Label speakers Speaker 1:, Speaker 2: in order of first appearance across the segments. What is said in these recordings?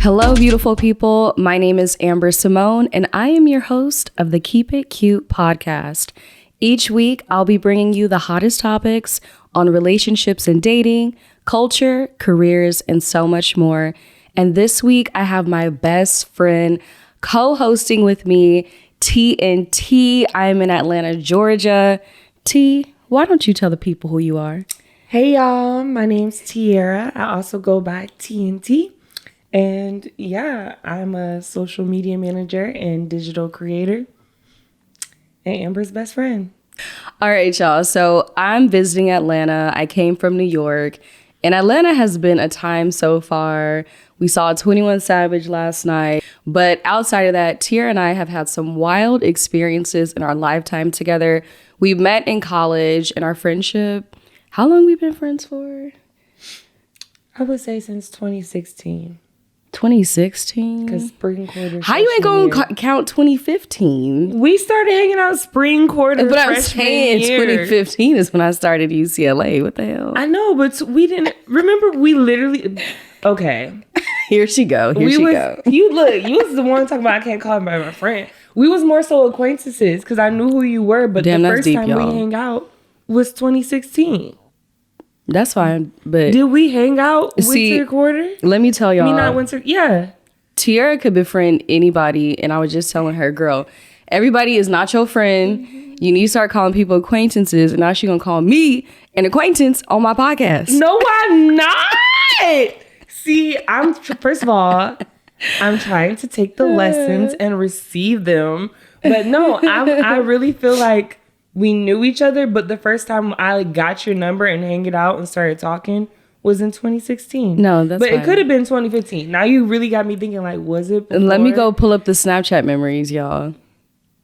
Speaker 1: Hello, beautiful people. My name is Amber Symone, and I am your host of the Keep It Cute podcast. Each week, I'll be bringing you the hottest topics on relationships and dating, culture, careers, and so much more. And this week, I have my best friend co-hosting with me, T&T. I am in Atlanta, Georgia. T, why don't you tell the people who you are?
Speaker 2: Hey, y'all. My name's Tiara. I also go by T&T. And yeah, I'm a social media manager and digital creator and Amber's best friend.
Speaker 1: All right, y'all. So I'm visiting Atlanta. I came from New York, and Atlanta has been a time so far. We saw 21 Savage last night, but outside of that, Tia and I have had some wild experiences in our lifetime together. We met in college, and our friendship, how long we been friends for?
Speaker 2: I would say since 2016.
Speaker 1: 2016?
Speaker 2: Because spring quarter.
Speaker 1: How you ain't gonna count 2015?
Speaker 2: We started hanging out spring quarter.
Speaker 1: But I'm saying
Speaker 2: year.
Speaker 1: 2015 is when I started UCLA. What the hell?
Speaker 2: I know, but we didn't. Remember, we literally. Okay.
Speaker 1: Here she go. Here she go.
Speaker 2: You was the one talking about I can't call him by my friend. We was more so acquaintances because I knew who you were. But
Speaker 1: damn,
Speaker 2: the
Speaker 1: that's
Speaker 2: first
Speaker 1: deep,
Speaker 2: time
Speaker 1: y'all.
Speaker 2: we hang out was 2016.
Speaker 1: That's fine, but
Speaker 2: Did we hang out
Speaker 1: See,
Speaker 2: winter quarter?
Speaker 1: let me tell y'all.
Speaker 2: I mean, not winter. Yeah.
Speaker 1: Tiara could befriend anybody, and I was just telling her, girl, everybody is not your friend. You need to start calling people acquaintances, and now she gonna call me an acquaintance on my podcast.
Speaker 2: No, I'm not. See, first of all, I'm trying to take the lessons and receive them. But no, I really feel like we knew each other, but the first time I got your number and hang it out and started talking was in 2016.
Speaker 1: No, that's
Speaker 2: But
Speaker 1: fine.
Speaker 2: it could have been 2015. Now you really got me thinking, like, was it before?
Speaker 1: Let me go pull up the Snapchat memories, y'all.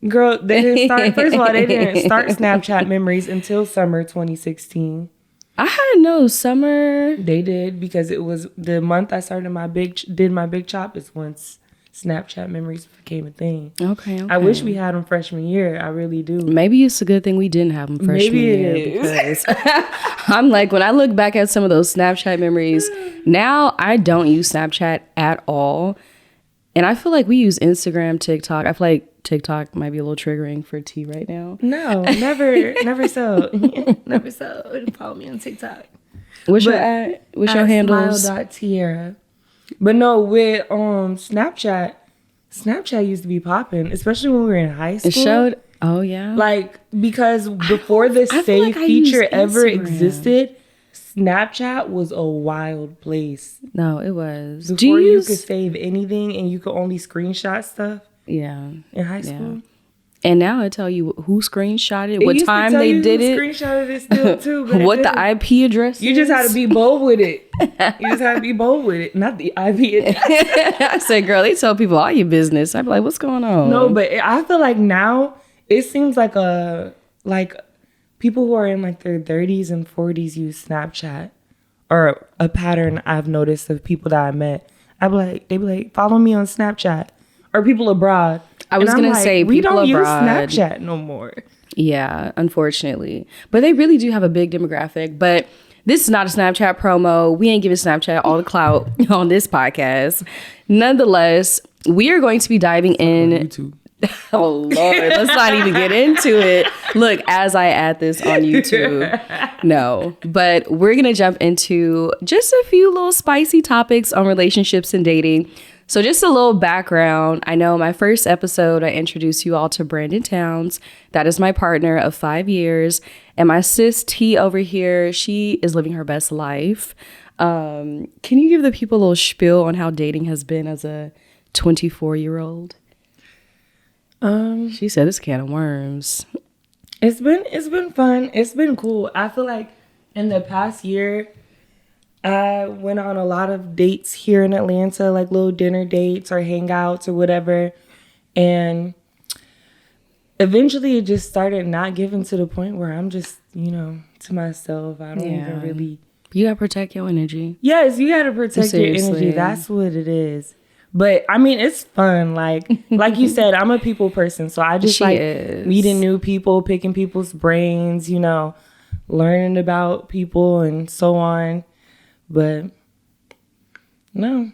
Speaker 2: Girl, they didn't start. First of all, they didn't start Snapchat memories until summer 2016.
Speaker 1: I had no summer.
Speaker 2: They did because it was the month I started my big chop is once Snapchat memories became a thing.
Speaker 1: Okay.
Speaker 2: I wish we had them freshman year. I really do.
Speaker 1: Maybe it's a good thing we didn't have them freshman year.
Speaker 2: Maybe it is.
Speaker 1: Because I'm like, when I look back at some of those Snapchat memories, now I don't use Snapchat at all. And I feel like we use Instagram, TikTok. I feel like TikTok might be a little triggering for T right now.
Speaker 2: No, never so. Never so. Follow me on TikTok.
Speaker 1: What's your handles?
Speaker 2: Smile.Tiara. But no, with Snapchat used to be popping, especially when we were in high school.
Speaker 1: It showed. Oh yeah.
Speaker 2: Like, because before the
Speaker 1: I feel
Speaker 2: save
Speaker 1: like I
Speaker 2: feature
Speaker 1: used
Speaker 2: ever
Speaker 1: Instagram.
Speaker 2: existed, Snapchat was a wild place.
Speaker 1: No, it was.
Speaker 2: Before you could save anything and you could only screenshot stuff.
Speaker 1: Yeah.
Speaker 2: In high school.
Speaker 1: Yeah. And now I tell you who screenshot it, what
Speaker 2: used to
Speaker 1: time
Speaker 2: tell
Speaker 1: they
Speaker 2: you
Speaker 1: did
Speaker 2: who
Speaker 1: it,
Speaker 2: screenshotted it still too. But
Speaker 1: what the IP address.
Speaker 2: You just had to be bold with it. You just had to be bold with it, not the IP address.
Speaker 1: I said, girl, they tell people all your business. I'm like, what's going on?
Speaker 2: No, but I feel like now it seems like people who are in like their 30s and 40s use Snapchat, or a pattern I've noticed of people that I met. They be like, follow me on Snapchat, or people abroad.
Speaker 1: I was going to say,
Speaker 2: we
Speaker 1: people
Speaker 2: don't
Speaker 1: abroad
Speaker 2: use Snapchat no more.
Speaker 1: Yeah, unfortunately. But they really do have a big demographic. But this is not a Snapchat promo. We ain't giving Snapchat all the clout on this podcast. Nonetheless, we are going to be diving in.
Speaker 2: YouTube.
Speaker 1: Oh, Lord. Let's not even get into it. Look, as I add this on YouTube. No. But we're going to jump into just a few little spicy topics on relationships and dating. So just a little background. I know my first episode, I introduced you all to Brandon Towns. That is my partner of 5 years. And my sis T over here, she is living her best life. Can you give the people a little spiel on how dating has been as a 24-year-old? She said it's a can of worms.
Speaker 2: It's been fun. It's been cool. I feel like in the past year, I went on a lot of dates here in Atlanta, like little dinner dates or hangouts or whatever. And eventually it just started not giving to the point where I'm just, to myself. I don't even really.
Speaker 1: You gotta protect your energy.
Speaker 2: Yes, you gotta protect your energy. That's what it is. But I mean, it's fun. Like you said, I'm a people person. So I just meeting new people, picking people's brains, learning about people and so on. But no.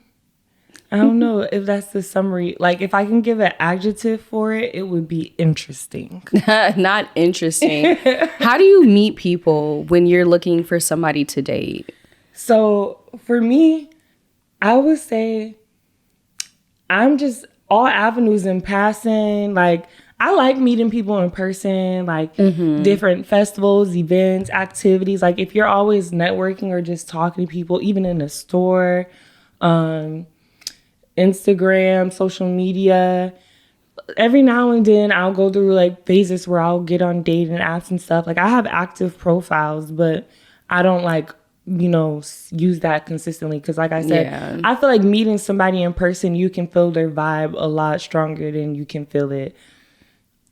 Speaker 2: I don't know if that's the summary. Like, if I can give an adjective for it, it would be interesting.
Speaker 1: Not interesting. How do you meet people when you're looking for somebody to date?
Speaker 2: So for me, I would say I'm just all avenues in passing. Like, I like meeting people in person, like different festivals, events, activities. Like, if you're always networking or just talking to people, even in a store, Instagram, social media, every now and then I'll go through like phases where I'll get on dating apps and stuff. Like, I have active profiles, but I don't like, use that consistently. Because like I said, I feel like meeting somebody in person, you can feel their vibe a lot stronger than you can feel it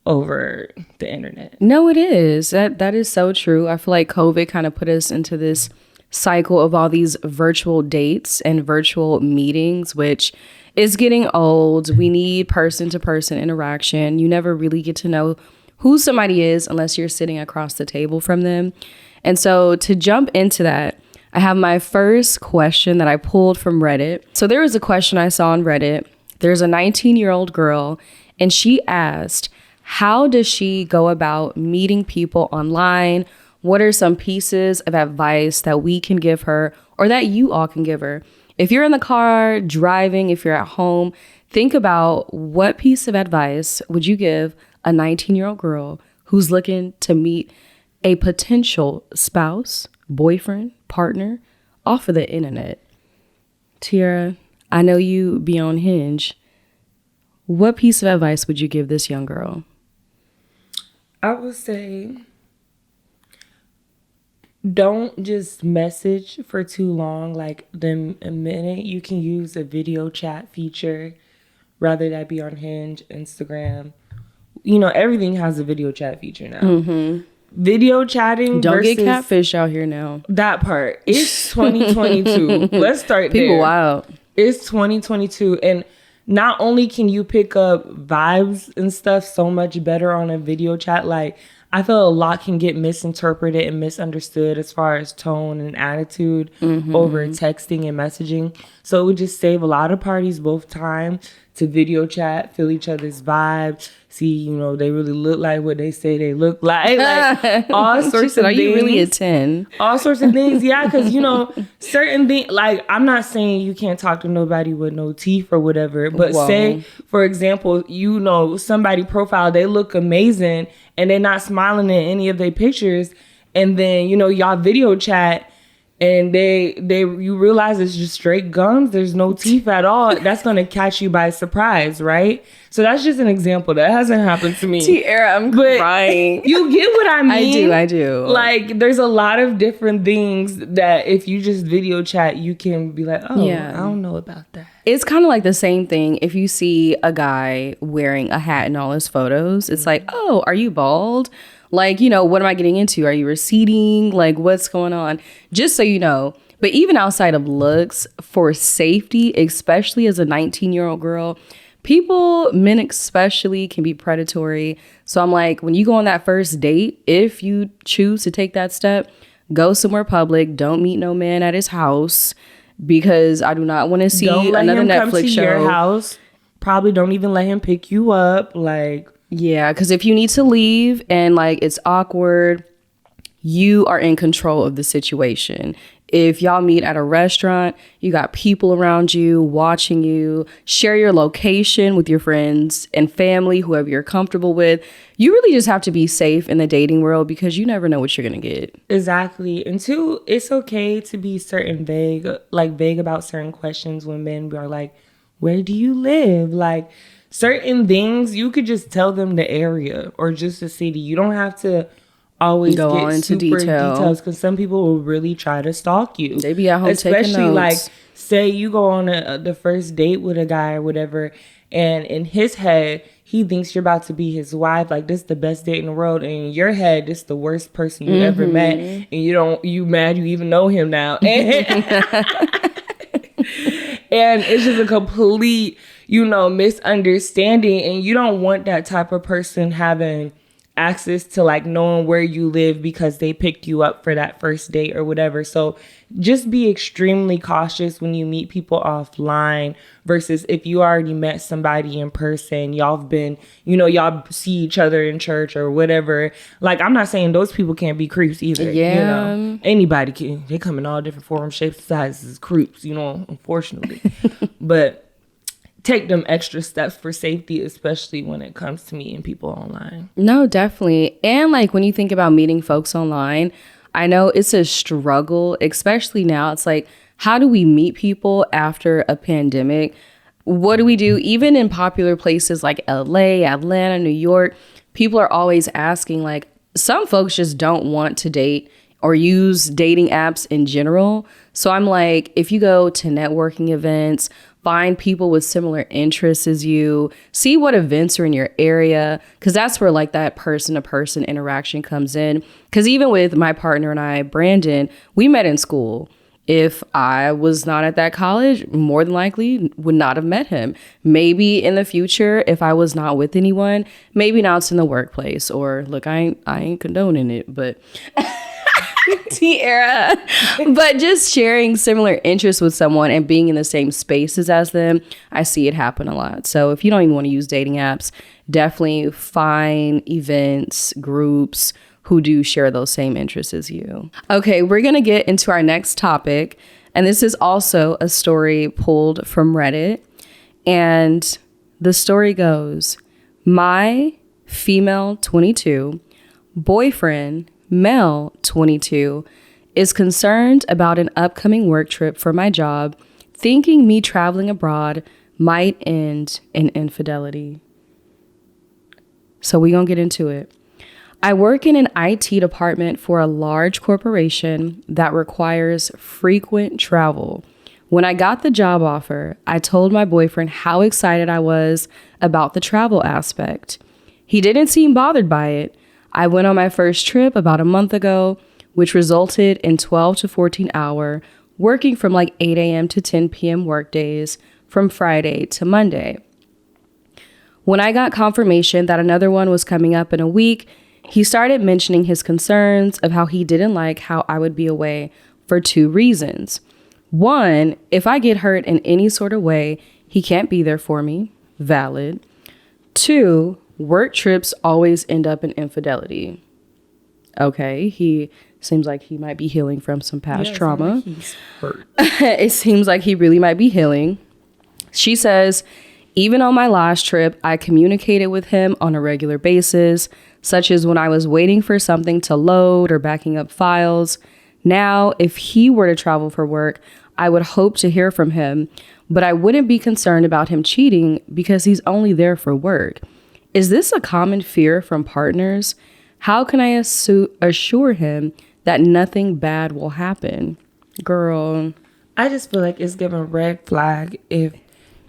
Speaker 2: over the internet.
Speaker 1: No, it is. That is so true. I feel like COVID kind of put us into this cycle of all these virtual dates and virtual meetings, which is getting old. We need person-to-person interaction. You never really get to know who somebody is unless you're sitting across the table from them. And so to jump into that, I have my first question that I pulled from Reddit. So there was a question I saw on Reddit. There's a 19-year-old girl, and she asked, how does she go about meeting people online? What are some pieces of advice that we can give her or that you all can give her? If you're in the car, driving, if you're at home, think about what piece of advice would you give a 19-year-old girl who's looking to meet a potential spouse, boyfriend, partner off of the internet. Tiara, I know you be on Hinge. What piece of advice would you give this young girl?
Speaker 2: I would say don't just message for too long. Like, the a minute you can use a video chat feature, rather that be on Hinge, Instagram. Everything has a video chat feature now. Video chatting.
Speaker 1: Don't get catfish out here now.
Speaker 2: That part. It's 2022. Let's start there.
Speaker 1: People wild.
Speaker 2: It's 2022. And not only can you pick up vibes and stuff so much better on a video chat, like, I feel a lot can get misinterpreted and misunderstood as far as tone and attitude over texting and messaging. So it would just save a lot of parties both time to video chat, feel each other's vibes, see, they really look like what they say they look like. Like, all sorts of things. Are you really a 10? All sorts of things, yeah, because, certain things, like, I'm not saying you can't talk to nobody with no teeth or whatever, but say, for example, somebody profile, they look amazing, and they're not smiling in any of their pictures, and then, y'all video chat, and you realize it's just straight gums. There's no teeth at all. That's going to catch you by surprise, right? So that's just an example. That hasn't happened to me.
Speaker 1: Tiara, I'm crying.
Speaker 2: You get what I mean?
Speaker 1: I do.
Speaker 2: Like, there's a lot of different things that if you just video chat, you can be like, oh, yeah. I don't know about that.
Speaker 1: It's kind of like the same thing if you see a guy wearing a hat in all his photos. It's like, oh, are you bald? Like, what am I getting into? Are you receding? Like, what's going on? Just so you know. But even outside of looks, for safety, especially as a 19-year-old girl, men especially, can be predatory. So I'm like, when you go on that first date, if you choose to take that step, go somewhere public. Don't meet no man at his house, because I do not want to see another Netflix show.
Speaker 2: Your house. Probably don't even let him pick you up. Like,
Speaker 1: yeah, because if you need to leave and like it's awkward, you are in control of the situation. If y'all meet at a restaurant, you got people around you watching you. Share your location with your friends and family, whoever you're comfortable with. You really just have to be safe in the dating world, because you never know what you're going to get.
Speaker 2: Exactly. And two, it's okay to be vague about certain questions when men are like, where do you live? Like, certain things, you could just tell them the area or just the city. You don't have to always
Speaker 1: go on into
Speaker 2: details, because some people will really try to stalk you.
Speaker 1: They be at home taking notes.
Speaker 2: Especially like, say you go on the first date with a guy or whatever, and in his head, he thinks you're about to be his wife. Like, this is the best date in the world. And in your head, this is the worst person you ever met. And you mad you even know him now. And it's just a complete, misunderstanding. And you don't want that type of person having access to like knowing where you live because they picked you up for that first date or whatever. So just be extremely cautious when you meet people offline versus if you already met somebody in person, y'all have been, y'all see each other in church or whatever. Like, I'm not saying those people can't be creeps either.
Speaker 1: Yeah.
Speaker 2: Anybody can. They come in all different forms, shapes, sizes, creeps, unfortunately. But take them extra steps for safety, especially when it comes to meeting people online.
Speaker 1: No, definitely. And like when you think about meeting folks online, I know it's a struggle, especially now. It's like, how do we meet people after a pandemic? What do we do? Even in popular places like LA, Atlanta, New York, people are always asking, like, some folks just don't want to date or use dating apps in general. So I'm like, if you go to networking events, find people with similar interests as you, see what events are in your area, because that's where like that person-to-person interaction comes in. Because even with my partner and I, Brandon, we met in school. If I was not at that college, more than likely would not have met him. Maybe in the future, if I was not with anyone, maybe now it's in the workplace. Or look, I ain't condoning it, but... Tiara. But just sharing similar interests with someone and being in the same spaces as them, I see it happen a lot. So if you don't even want to use dating apps, definitely find events, groups who do share those same interests as you. Okay, we're going to get into our next topic. And this is also a story pulled from Reddit. And the story goes, my female 22 boyfriend, male 22, is concerned about an upcoming work trip for my job, thinking me traveling abroad might end in infidelity. So we're going to get into it. I work in an IT department for a large corporation that requires frequent travel. When I got the job offer, I told my boyfriend how excited I was about the travel aspect. He didn't seem bothered by it. I went on my first trip about a month ago, which resulted in 12 to 14 hour working from like 8 a.m. to 10 p.m. work days from Friday to Monday. When I got confirmation that another one was coming up in a week, he started mentioning his concerns of how he didn't like how I would be away for 2 reasons. 1, if I get hurt in any sort of way, he can't be there for me. Valid. 2, work trips always end up in infidelity. Okay, he seems like he might be healing from some past trauma.
Speaker 2: Like he's hurt.
Speaker 1: It seems like he really might be healing. She says, even on my last trip, I communicated with him on a regular basis, such as when I was waiting for something to load or backing up files. Now, if he were to travel for work, I would hope to hear from him, but I wouldn't be concerned about him cheating because he's only there for work. Is this a common fear from partners? How can I assure him that nothing bad will happen? Girl.
Speaker 2: I just feel like it's giving red flag if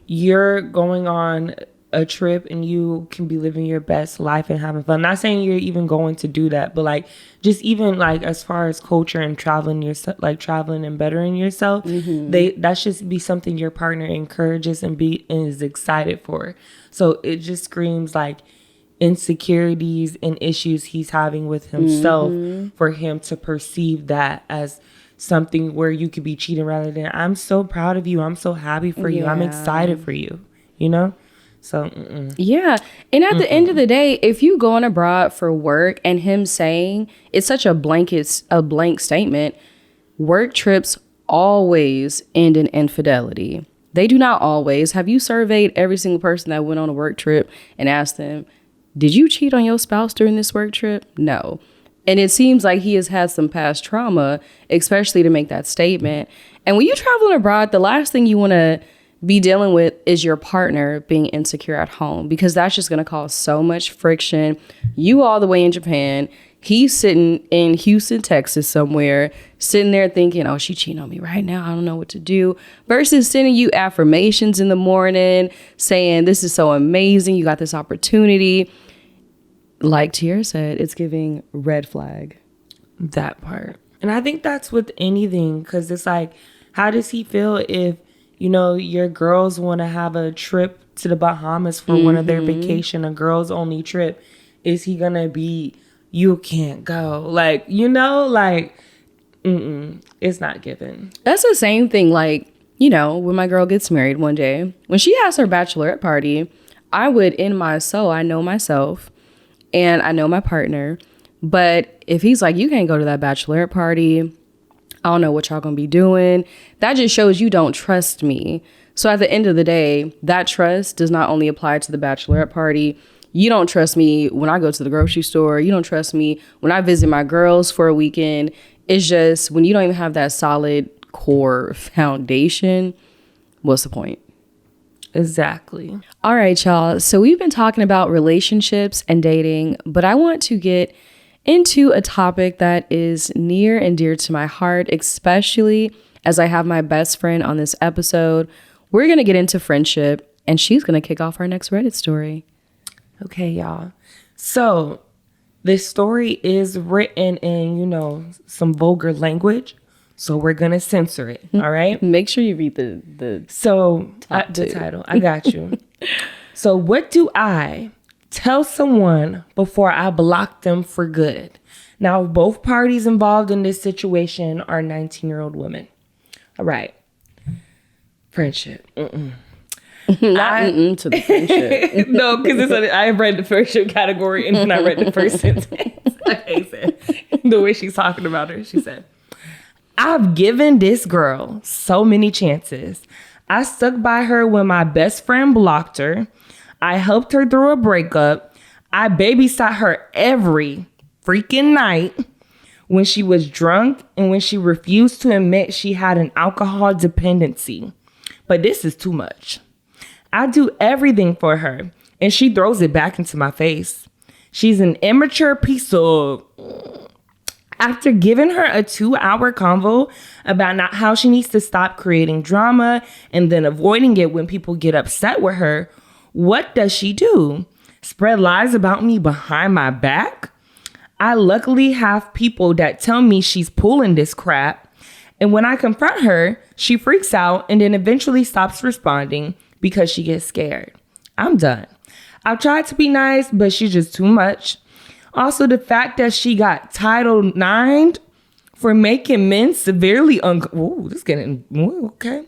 Speaker 2: you're going on a trip and you can be living your best life and having fun. Not saying you're even going to do that, but like just even like as far as culture and traveling yourself, like traveling and bettering yourself, that should be something your partner encourages and is excited for. So it just screams like insecurities and issues he's having with himself for him to perceive that as something where you could be cheating rather than, I'm so proud of you, I'm so happy for you, I'm excited for you, So,
Speaker 1: yeah. And at the end of the day, if you going abroad for work and him saying it's such a blank statement, work trips always end in infidelity. They do not always. Have you surveyed every single person that went on a work trip and asked them, did you cheat on your spouse during this work trip? No. And it seems like he has had some past trauma, especially to make that statement. And when you're traveling abroad, the last thing you want to be dealing with is your partner being insecure at home, because that's just going to cause so much friction. You all the way in Japan, he's sitting in Houston, Texas somewhere, sitting there thinking, oh, she cheating on me right now, I don't know what to do, versus sending you affirmations in the morning saying this is so amazing, you got this opportunity. Like Tiara said, it's giving red flag.
Speaker 2: That part. And I think that's with anything, because it's like, how does he feel if your girls want to have a trip to the Bahamas for one of their vacation, a girls only trip, is he gonna be, you can't go? Like, you know, like, it's not given.
Speaker 1: That's the same thing. Like, you know, when my girl gets married one day, when she has her bachelorette party, I would, in my soul, I know myself and I know my partner. But if he's like, you can't go to that bachelorette party, I don't know what y'all gonna be doing, that just shows you don't trust me. So at the end of the day, that trust does not only apply to the bachelorette party. You don't trust me when I go to the grocery store. You don't trust me when I visit my girls for a weekend. It's just when you don't even have that solid core foundation, what's the point?
Speaker 2: Exactly.
Speaker 1: All right, y'all. So we've been talking about relationships and dating, but I want to get into a topic that is near and dear to my heart, especially as I have my best friend on this episode. We're going to get into friendship, and she's going to kick off our next Reddit story.
Speaker 2: Okay, y'all. So this story is written in, you know, some vulgar language. So we're going to censor it. All right.
Speaker 1: Make sure you read the
Speaker 2: the title. I got you. So what do I tell someone before I block them for good? Now, both parties involved in this situation are 19-year-old women. All right. Friendship.
Speaker 1: Not to the friendship.
Speaker 2: No, because I read the friendship category and then I read the first sentence. Okay, so the way she's talking about her, she said, I've given this girl so many chances. I stuck by her when my best friend blocked her. I helped her through a breakup. I babysat her every freaking night when she was drunk and when she refused to admit she had an alcohol dependency. But this is too much. I do everything for her, and she throws it back into my face. She's an immature piece of... After giving her a 2-hour convo about how she needs to stop creating drama and then avoiding it when people get upset with her, what does she do? Spread lies about me behind my back? I luckily have people that tell me she's pulling this crap. And when I confront her, she freaks out and then eventually stops responding because she gets scared. I'm done. I've tried to be nice, but she's just too much. Also, the fact that she got Title IX for making men severely okay.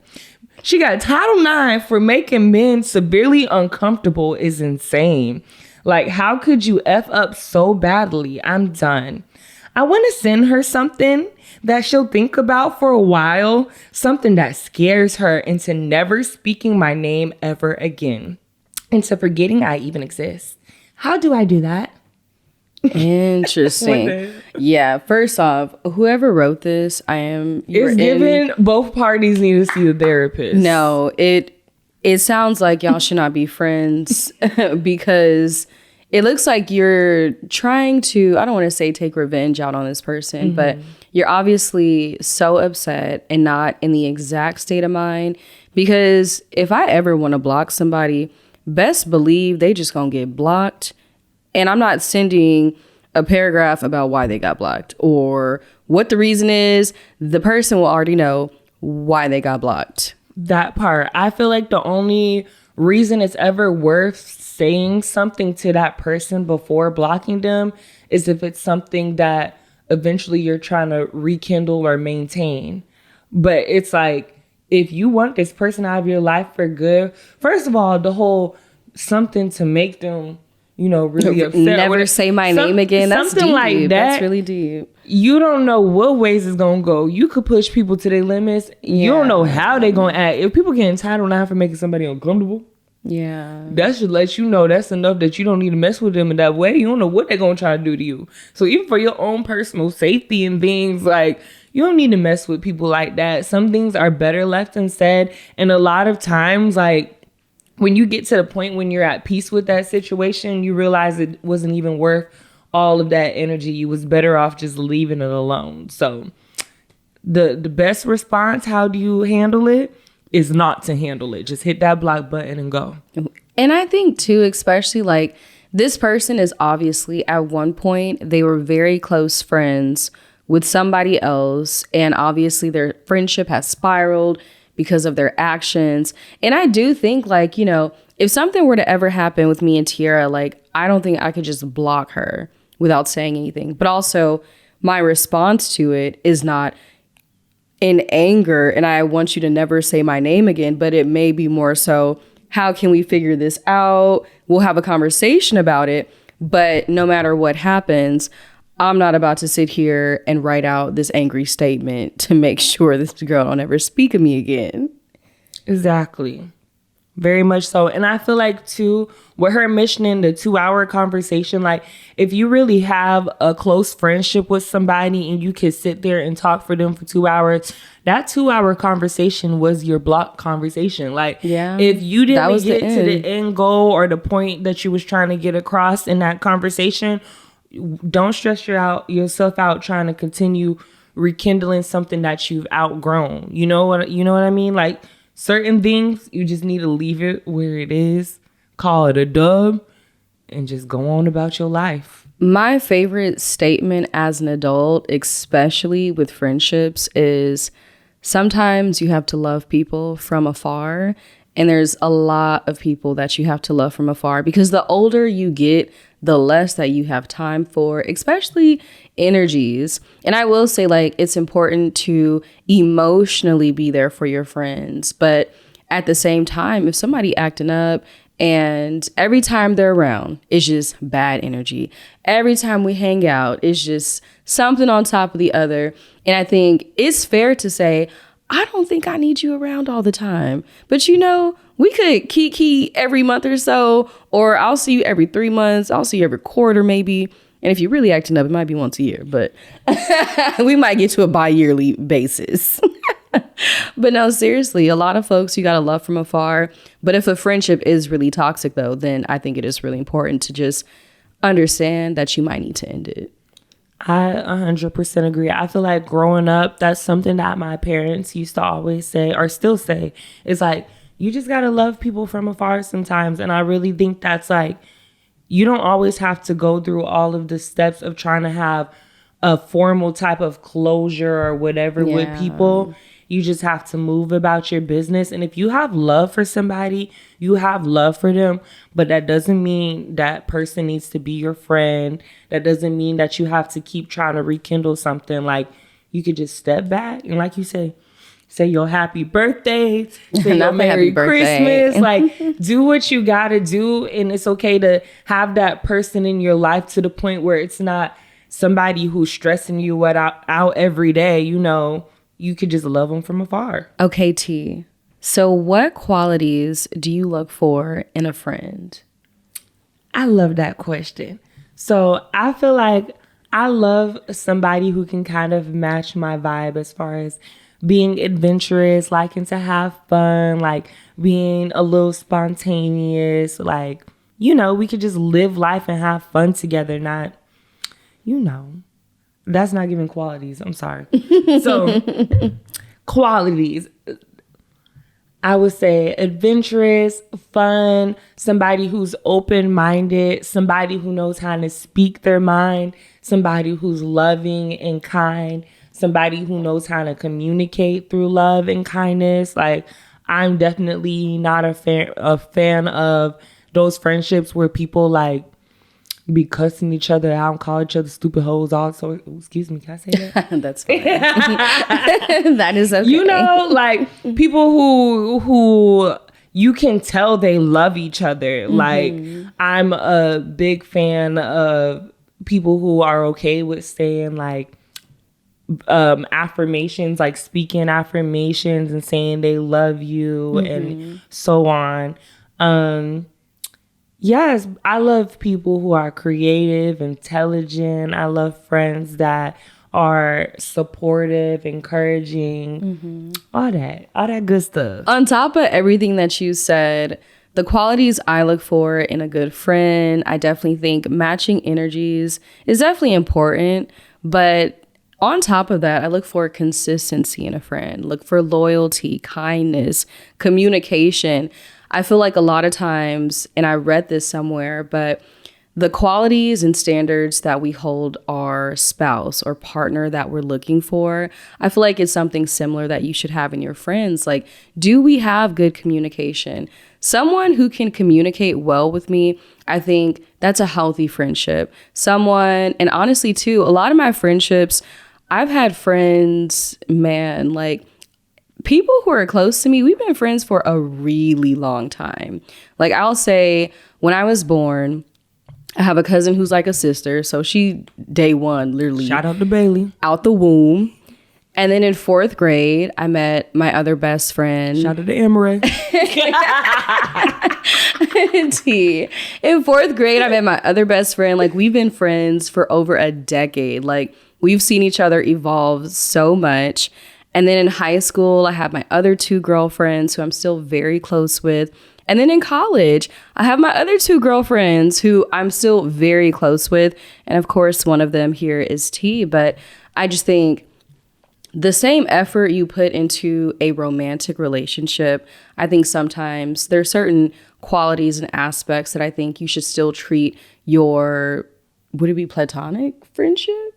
Speaker 2: She got Title IX for making men severely uncomfortable is insane. Like, how could you F up so badly? I'm done. I want to send her something that she'll think about for a while, something that scares her into never speaking my name ever again, into forgetting I even exist. How do I do that?
Speaker 1: Interesting. Yeah, first off, whoever wrote this,
Speaker 2: it's given both parties need to see a therapist.
Speaker 1: No, it sounds like y'all should not be friends because it looks like you're trying to, I don't want to say take revenge out on this person, but you're obviously so upset and not in the exact state of mind, because if I ever want to block somebody, best believe they just gonna get blocked. And I'm not sending a paragraph about why they got blocked or what the reason is. The person will already know why they got blocked.
Speaker 2: That part. I feel like the only reason it's ever worth saying something to that person before blocking them is if it's something that eventually you're trying to rekindle or maintain. But it's like, if you want this person out of your life for good, first of all, the whole something to make them, you know, really upset.
Speaker 1: Never say my name again. That's
Speaker 2: something
Speaker 1: deep.
Speaker 2: Like that.
Speaker 1: That's really deep.
Speaker 2: You don't know what ways it's gonna go. You could push people to their limits. Yeah. You don't know how they gonna act. If people get entitled now for making somebody uncomfortable,
Speaker 1: yeah,
Speaker 2: that should let you know that's enough that you don't need to mess with them in that way. You don't know what they're gonna try to do to you. So even for your own personal safety and things, like, you don't need to mess with people like that. Some things are better left unsaid. And a lot of times, like, when you get to the point when you're at peace with that situation, you realize it wasn't even worth all of that energy. You was better off just leaving it alone. So the best response, how do you handle it, is not to handle it. Just hit that block button and go.
Speaker 1: And I think too, especially like this person is obviously at one point, they were very close friends with somebody else. And obviously their friendship has spiraled because of their actions. And I do think, like, you know, if something were to ever happen with me and Tiara, like, I don't think I could just block her without saying anything. But also, my response to it is not in anger and I want you to never say my name again, but it may be more so, how can we figure this out? We'll have a conversation about it. But no matter what happens, I'm not about to sit here and write out this angry statement to make sure this girl don't ever speak of me again.
Speaker 2: Exactly. Very much so. And I feel like, too, with her mentioning the 2-hour conversation, like, if you really have a close friendship with somebody and you can sit there and talk for them for 2 hours, that 2-hour conversation was your block conversation. Like, if you didn't get to the end goal or the point that you was trying to get across in that conversation, don't stress yourself out trying to continue rekindling something that you've outgrown. You know what I mean? Like, certain things, you just need to leave it where it is, call it a dub, and just go on about your life.
Speaker 1: My favorite statement as an adult, especially with friendships, is sometimes you have to love people from afar. And there's a lot of people that you have to love from afar, because the older you get, the less that you have time for, especially energies. And I will say, like, it's important to emotionally be there for your friends. But at the same time, if somebody acting up and every time they're around, it's just bad energy. Every time we hang out, it's just something on top of the other. And I think it's fair to say, I don't think I need you around all the time. But, we could kiki every month or so, or I'll see you every 3 months. I'll see you every quarter, maybe. And if you're really acting up, it might be once a year, but we might get to a bi-yearly basis. But no, seriously, a lot of folks you got to love from afar. But if a friendship is really toxic, though, then I think it is really important to just understand that you might need to end it.
Speaker 2: I 100% agree. I feel like growing up, that's something that my parents used to always say, or still say, is like, you just got to love people from afar sometimes. And I really think that's like, you don't always have to go through all of the steps of trying to have a formal type of closure or whatever with people. You just have to move about your business. And if you have love for somebody, you have love for them. But that doesn't mean that person needs to be your friend. That doesn't mean that you have to keep trying to rekindle something. Like, you could just step back and, like you say your happy birthday, say your Merry Christmas, like, do what you gotta do. And it's okay to have that person in your life to the point where it's not somebody who's stressing you out every day. You could just love them from afar.
Speaker 1: Okay, T. So what qualities do you look for in a friend?
Speaker 2: I love that question. So I feel like I love somebody who can kind of match my vibe as far as being adventurous, liking to have fun, like being a little spontaneous, like, we could just live life and have fun together, not, that's not giving qualities. I'm sorry. So qualities, I would say adventurous, fun, somebody who's open-minded, somebody who knows how to speak their mind, somebody who's loving and kind, somebody who knows how to communicate through love and kindness. Like, I'm definitely not a fan of those friendships where people like be cussing each other out and call each other stupid hoes. Also, excuse me, can I say that?
Speaker 1: That's fine. That is okay.
Speaker 2: Like people who you can tell they love each other. Mm-hmm. Like, I'm a big fan of people who are okay with saying like affirmations, like speaking affirmations and saying they love you and so on. Yes, I love people who are creative, intelligent. I love friends that are supportive, encouraging, all that good stuff.
Speaker 1: On top of everything that you said, the qualities I look for in a good friend, I definitely think matching energies is definitely important. But on top of that, I look for consistency in a friend, look for loyalty, kindness, communication. I feel like a lot of times, and I read this somewhere, but the qualities and standards that we hold our spouse or partner that we're looking for, I feel like it's something similar that you should have in your friends. Like, do we have good communication? someone who can communicate well with me, I think that's a healthy friendship. Someone, and honestly too, a lot of my friendships, I've had friends, man, like people who are close to me, we've been friends for a really long time. Like I'll say when I was born, I have a cousin who's like a sister. So she day one, literally.
Speaker 2: Shout out to Bailey.
Speaker 1: Out the womb. And then in 4th grade, I met my other best friend.
Speaker 2: Shout out to Amber.
Speaker 1: T. In 4th grade, I met my other best friend. Like we've been friends for over a decade. Like we've seen each other evolve so much. And then in high school, I have my other 2 girlfriends who I'm still very close with. And then in college, I have my other 2 girlfriends who I'm still very close with. And of course, one of them here is T. But I just think the same effort you put into a romantic relationship, I think sometimes there are certain qualities and aspects that I think you should still treat your, would it be platonic friendship?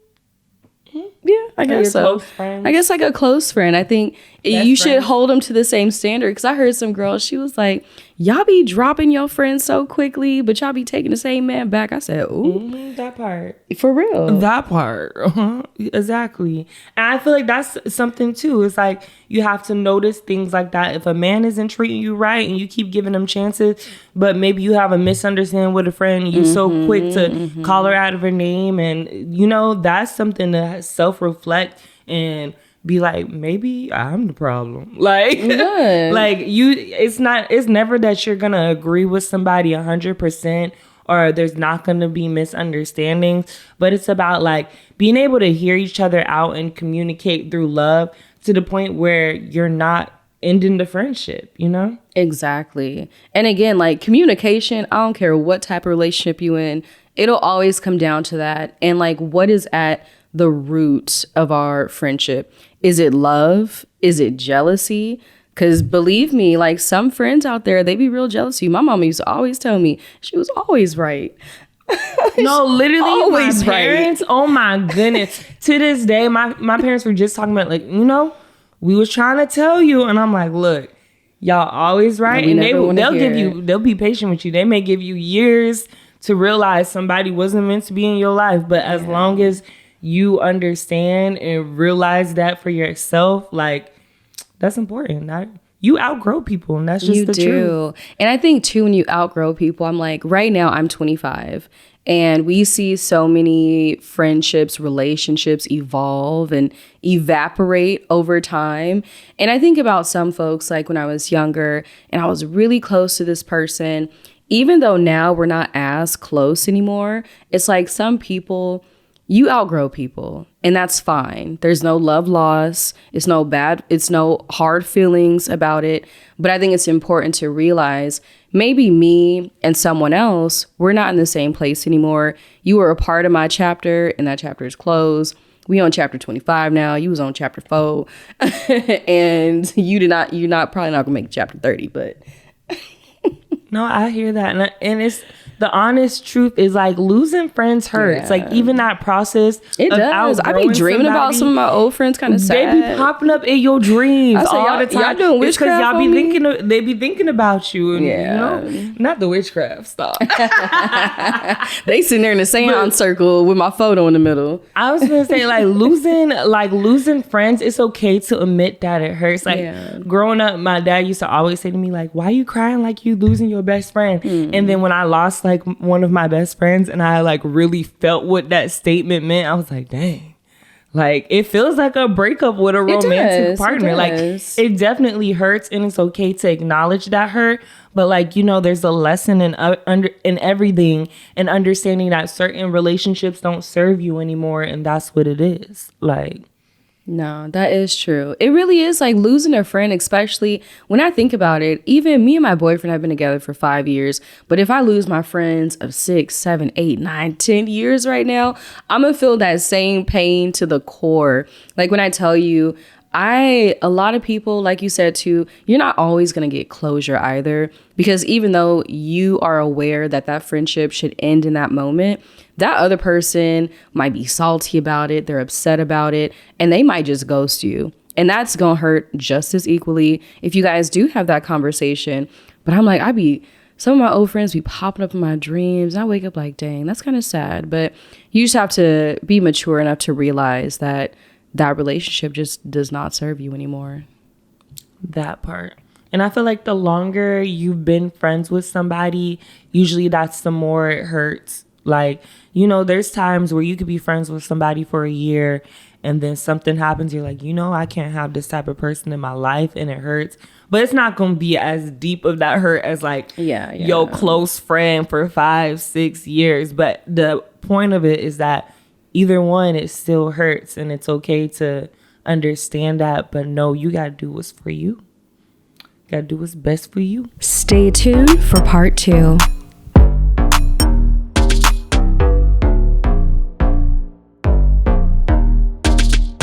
Speaker 1: Yeah, I guess so. I guess like a close friend. I think you should hold them to the same standard. Because I heard some girls, she was like, y'all be dropping your friends so quickly, but y'all be taking the same man back. I said, ooh.
Speaker 2: That part.
Speaker 1: For real.
Speaker 2: That part. Exactly. And I feel like that's something too. It's like you have to notice things like that. If a man isn't treating you right and you keep giving them chances, but maybe you have a misunderstanding with a friend and you're so quick to call her out of her name. And, you know, that's something to self-reflect and be like, maybe I'm the problem. Like, like it's never that you're going to agree with somebody 100% or there's not going to be misunderstandings, but it's about like being able to hear each other out and communicate through love to the point where you're not ending the friendship, you know?
Speaker 1: Exactly. And again, like communication, I don't care what type of relationship you in, it'll always come down to that. And like, what is at the root of our friendship? Is it love? Is it jealousy? Because believe me, like some friends out there, they be real jealous of you. My mama used to always tell me she was always right.
Speaker 2: No, literally,
Speaker 1: always
Speaker 2: my parents,
Speaker 1: right.
Speaker 2: Oh my goodness. To this day, my parents were just talking about like, you know, we was trying to tell you. And I'm like, look, y'all always right. And they'll be patient with you. They may give you years to realize somebody wasn't meant to be in your life. But as long as you understand and realize that for yourself, like, that's important. You outgrow people, and that's just the truth.
Speaker 1: And I think too, when you outgrow people, I'm like, right now I'm 25 and we see so many friendships, relationships evolve and evaporate over time. And I think about some folks, like when I was younger and I was really close to this person, even though now we're not as close anymore, it's like some people, you outgrow people and that's fine. There's no love loss. It's no hard feelings about it. But I think it's important to realize maybe me and someone else, we're not in the same place anymore. You were a part of my chapter and that chapter is closed. We on chapter 25 now. You was on chapter 4 and you're probably not gonna make chapter 30, but.
Speaker 2: No, I hear that. And it's the honest truth is like losing friends hurts. Yeah. Like even that process.
Speaker 1: It does. I be dreaming about some of my old friends kind of sad.
Speaker 2: They be popping up in your dreams all the time.
Speaker 1: Y'all doing witchcraft
Speaker 2: because they be thinking about you. And, you know, not the witchcraft stuff.
Speaker 1: They sitting there in the seance circle with my photo in the middle.
Speaker 2: I was going to say losing friends, it's okay to admit that it hurts. Like growing up, my dad used to always say to me like, why are you crying like you losing your best friend? And then when I lost like one of my best friends and I like really felt what that statement meant, I was like, dang, like it feels like a breakup with a romantic partner. Like it definitely hurts and it's okay to acknowledge that hurt, but like, you know, there's a lesson in everything and understanding that certain relationships don't serve you anymore, and that's what it is. Like,
Speaker 1: no, that is true. It really is like losing a friend, especially when I think about it. Even me and my boyfriend have been together for 5 years. But if I lose my friends of 6, 7, 8, 9, 10 years right now, I'm going to feel that same pain to the core. Like when I tell you, a lot of people, like you said too, you're not always going to get closure either, because even though you are aware that that friendship should end in that moment, that other person might be salty about it. They're upset about it, and they might just ghost you. And that's going to hurt just as equally if you guys do have that conversation. But I'm like, some of my old friends be popping up in my dreams. And I wake up like, dang, that's kind of sad. But you just have to be mature enough to realize that relationship just does not serve you anymore.
Speaker 2: That part. And I feel like the longer you've been friends with somebody, usually that's the more it hurts. Like, you know, there's times where you could be friends with somebody for a year and then something happens. You're like, you know, I can't have this type of person in my life, and it hurts. But it's not going to be as deep of that hurt as like your close friend for 5-6 years. But the point of it is that either one, it still hurts, and it's okay to understand that. But no, you got to do what's for you. Got to do what's best for you.
Speaker 1: Stay tuned for part 2.